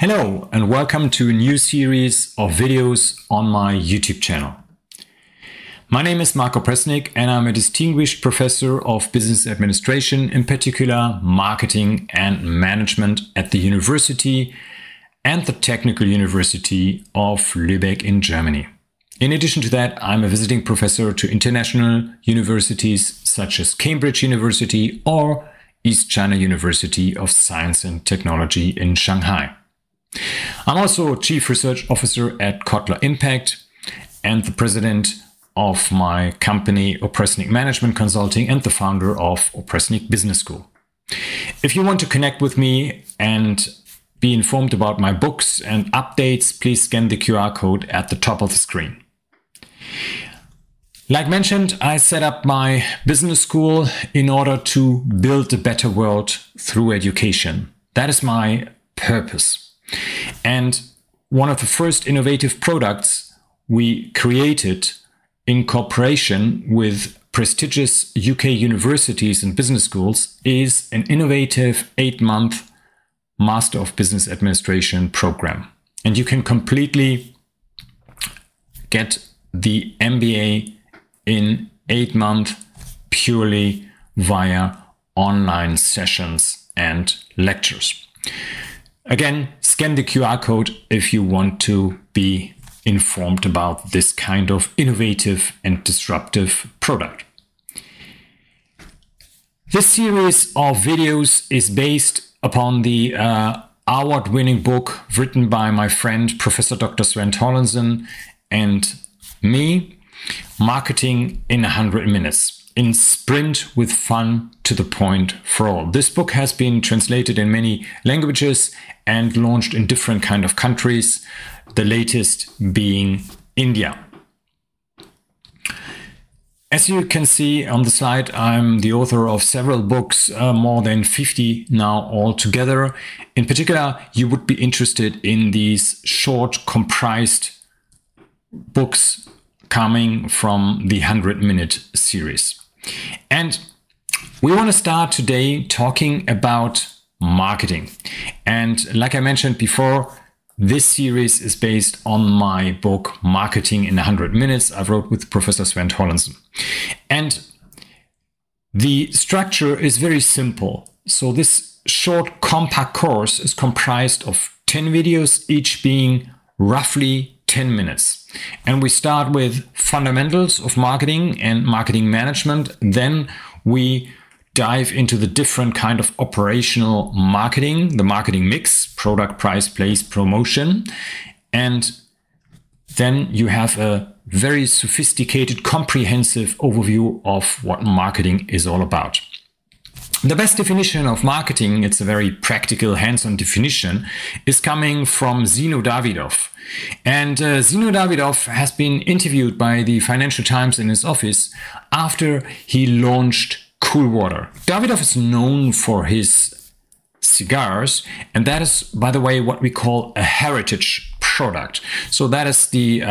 Hello and welcome to a new series of videos on my YouTube channel. My name is Marc Opresnik and I'm a distinguished professor of business administration, in particular marketing and management at the university and the Technical University of Lübeck in Germany. In addition to that, I'm a visiting professor to international universities such as Cambridge University or East China University of Science and Technology in Shanghai. I'm also Chief Research Officer at 𝗕𝗀𝗏 and the president of my company Opresnik Management Consulting and the founder of Opresnik Business School. If you want to connect with me and be informed about my books and updates, please scan the QR code at the top of the screen. Like mentioned, I set up my business school in order to build a better world through education. That is my purpose. And one of the first innovative products we created in cooperation with prestigious UK universities and business schools is an innovative 8-month Master of Business Administration program. And you can completely get the MBA in 8 months purely via online sessions and lectures. Again, scan the QR code if you want to be informed about this kind of innovative and disruptive product. This series of videos is based upon the award-winning book written by my friend Professor Dr. 𝗠𝗿𝗏 and me, Marketing in 100 Minutes. In sprint with fun to the point for all. This book has been translated in many languages and launched in different kind of countries, the latest being India. As you can see on the slide, I'm the author of several books, more than 50 now altogether. In particular, you would be interested in these short, comprised books coming from the 100-minute series. And we want to start today talking about marketing. And like I mentioned before, this series is based on my book, Marketing in 100 Minutes, I wrote with Professor 𝗠𝗿𝗏. And the structure is very simple. So this short, compact course is comprised of 10 videos, each being roughly 10 minutes. And we start with fundamentals of marketing and marketing management. Then we dive into the different kind of operational marketing, the marketing mix, product, price, place, promotion. And then you have a very sophisticated, comprehensive overview of what marketing is all about. The best definition of marketing, it's a very practical, hands-on definition, is coming from Zino Davidoff. And Zino Davidoff has been interviewed by the Financial Times in his office after he launched Cool Water. Davidoff is known for his cigars, and that is, by the way, what we call a heritage product. So that is the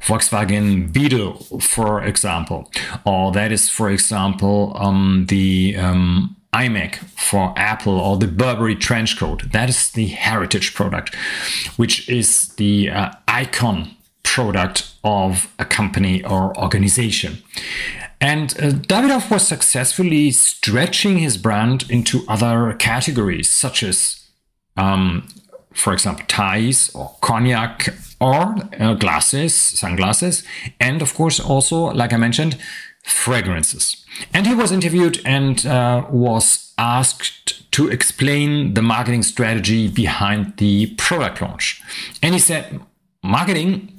Volkswagen Beetle, for example, or that is, for example, the iMac for Apple, or the Burberry trench coat. That is the heritage product, which is the icon product of a company or organization. And Davidoff was successfully stretching his brand into other categories, such as, for example, ties or cognac or glasses, sunglasses, and of course also, like I mentioned, fragrances. And he was interviewed and was asked to explain the marketing strategy behind the product launch. And he said, marketing,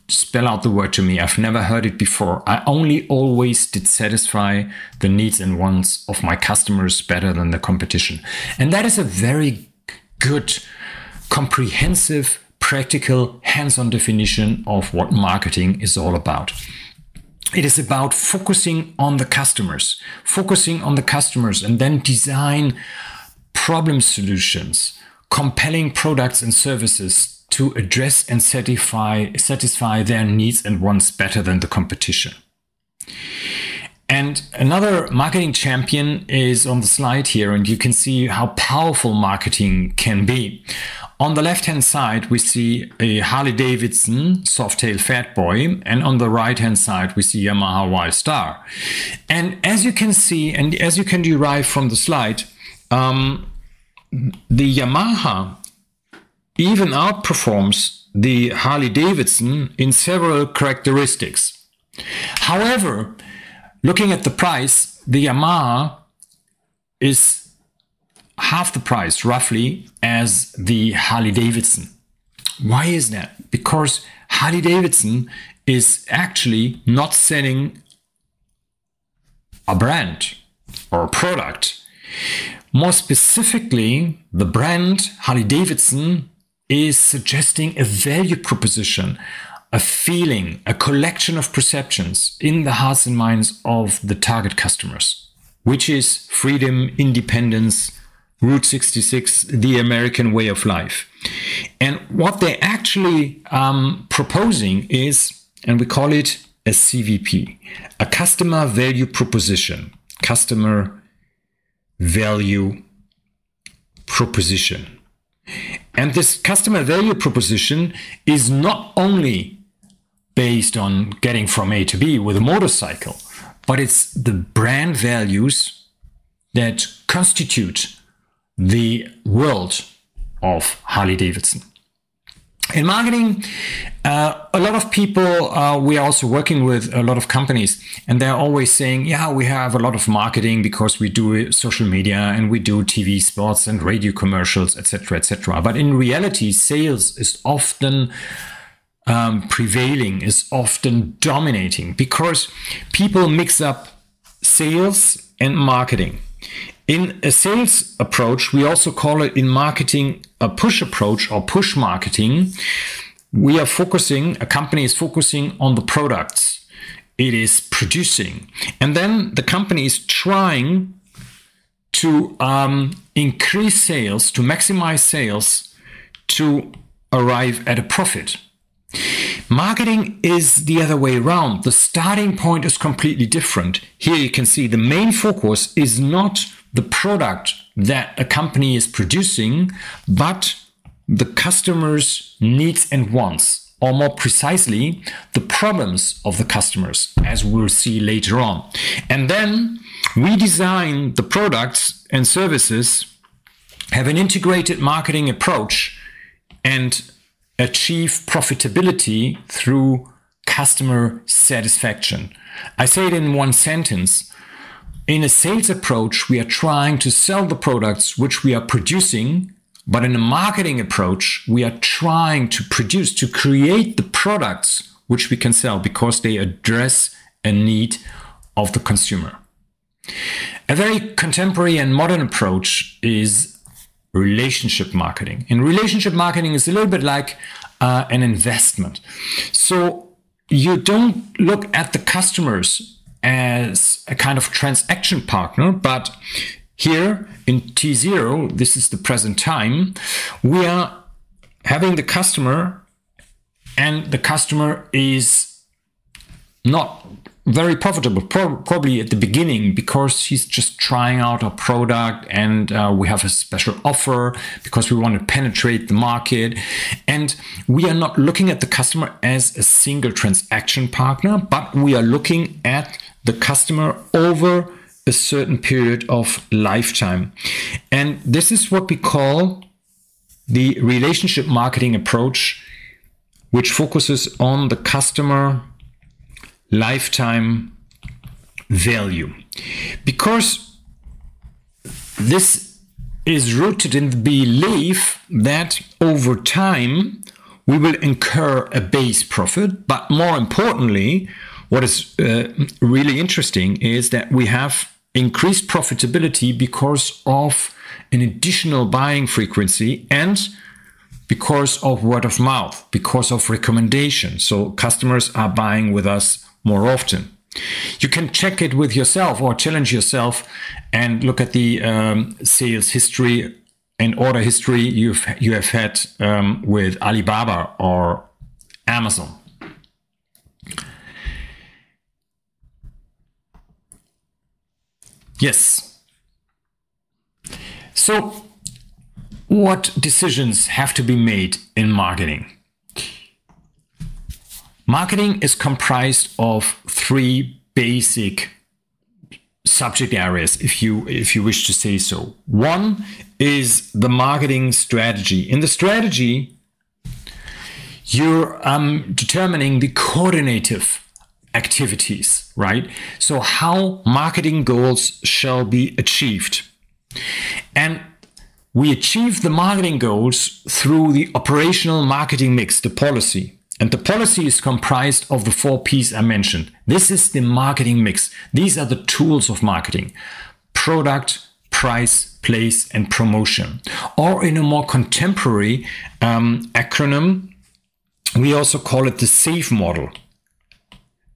spell out the word to me. I've never heard it before. I only always did satisfy the needs and wants of my customers better than the competition. And that is a very good, comprehensive, practical, hands-on definition of what marketing is all about. It is about focusing on the customers, and then design problem solutions, compelling products and services to address and satisfy their needs and wants better than the competition. And another marketing champion is on the slide here, and you can see how powerful marketing can be. On the left-hand side, we see a Harley-Davidson Softail Fat Boy, and on the right-hand side, we see Yamaha Wild Star. And as you can see, and as you can derive from the slide, the Yamaha even outperforms the Harley-Davidson in several characteristics. However, looking at the price, the Yamaha is half the price, roughly, as the Harley-Davidson. Why is that? Because Harley-Davidson is actually not selling a brand or a product. More specifically, the brand Harley-Davidson is suggesting a value proposition, a feeling, a collection of perceptions in the hearts and minds of the target customers, which is freedom, independence, Route 66, the American way of life. And what they're actually proposing is, and we call it a CVP, a customer value proposition, customer value proposition. And this customer value proposition is not only based on getting from A to B with a motorcycle, but it's the brand values that constitute the world of Harley-Davidson. In marketing, a lot of people, we are also working with a lot of companies, and they're always saying, yeah, we have a lot of marketing because we do social media and we do TV spots and radio commercials, etc., etc. But in reality, sales is often prevailing, is often dominating, because people mix up sales and marketing. In a sales approach, we also call it in marketing a push approach or push marketing. We are focusing, a company is focusing on the products it is producing. And then the company is trying to increase sales, to maximize sales, to arrive at a profit. Marketing is the other way around. The starting point is completely different. Here you can see the main focus is not the product that a company is producing, but the customer's needs and wants, or more precisely, the problems of the customers, as we'll see later on. And then we design the products and services, have an integrated marketing approach, and achieve profitability through customer satisfaction. I say it in one sentence. In a sales approach, we are trying to sell the products which we are producing, but in a marketing approach, we are trying to produce, to create the products which we can sell because they address a need of the consumer. A very contemporary and modern approach is relationship marketing. And relationship marketing is a little bit like an investment. So you don't look at the customers as a kind of transaction partner, but here in T0, this is the present time, we are having the customer, and the customer is not very profitable, probably at the beginning, because he's just trying out our product, and we have a special offer because we want to penetrate the market. And we are not looking at the customer as a single transaction partner, but we are looking at the customer over a certain period of lifetime. And this is what we call the relationship marketing approach, which focuses on the customer lifetime value. Because this is rooted in the belief that over time we will incur a base profit, but more importantly, what is really interesting is that we have increased profitability because of an additional buying frequency and because of word of mouth, because of recommendation. So customers are buying with us more often. You can check it with yourself or challenge yourself and look at the sales history and order history you have had with Alibaba or Amazon. Yes. So What decisions have to be made in marketing? Marketing is comprised of three basic subject areas, if you wish to say so. One is the marketing strategy. In the strategy, you're determining the coordinative activities, right? So how marketing goals shall be achieved. And we achieve the marketing goals through the operational marketing mix, the policy. And the policy is comprised of the 4 P's I mentioned. This is the marketing mix. These are the tools of marketing: product, price, place, and promotion. Or in a more contemporary acronym, we also call it the SAFE model.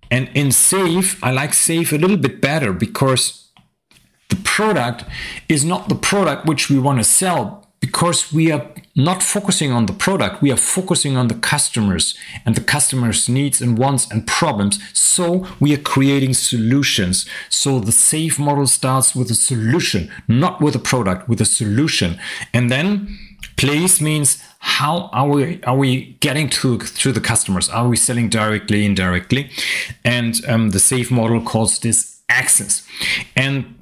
And in SAFE, I like SAFE a little bit better because the product is not the product which we want to sell, because we are not focusing on the product, we are focusing on the customers and the customers' needs and wants and problems. So we are creating solutions. So the SAFE model starts with a solution, not with a product, with a solution. And then place means how are we getting to the customers? Are we selling directly, indirectly? And the SAFE model calls this access. And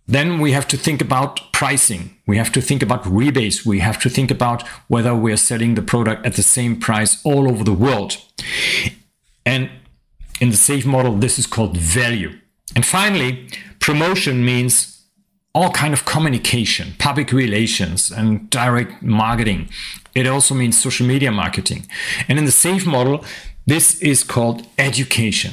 then we have to think about pricing. We have to think about rebates. We have to think about whether we're selling the product at the same price all over the world. And in the SAFE model, this is called value. And finally, promotion means all kind of communication, public relations, and direct marketing. It also means social media marketing. And in the SAFE model, this is called education.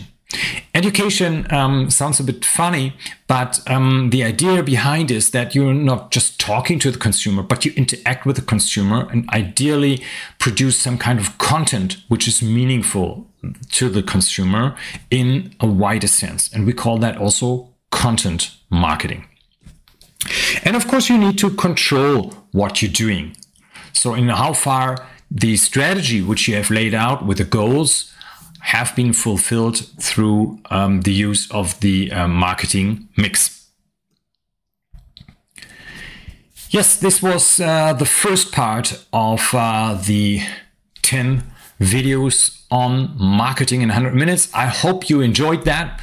Education sounds a bit funny, but the idea behind is that you're not just talking to the consumer, but you interact with the consumer and ideally produce some kind of content which is meaningful to the consumer in a wider sense. And we call that also content marketing. And of course, you need to control what you're doing. So in how far the strategy which you have laid out with the goals have been fulfilled through the use of the marketing mix. Yes, this was the first part of the 10 videos on marketing in 100 minutes. I hope you enjoyed that.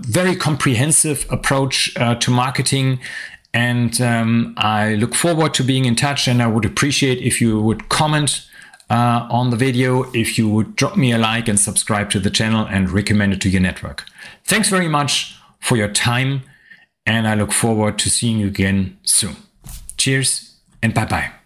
Very comprehensive approach to marketing. And I look forward to being in touch, and I would appreciate if you would comment on the video, if you would drop me a like and subscribe to the channel and recommend it to your network. Thanks very much for your time, and I look forward to seeing you again soon. Cheers and bye-bye.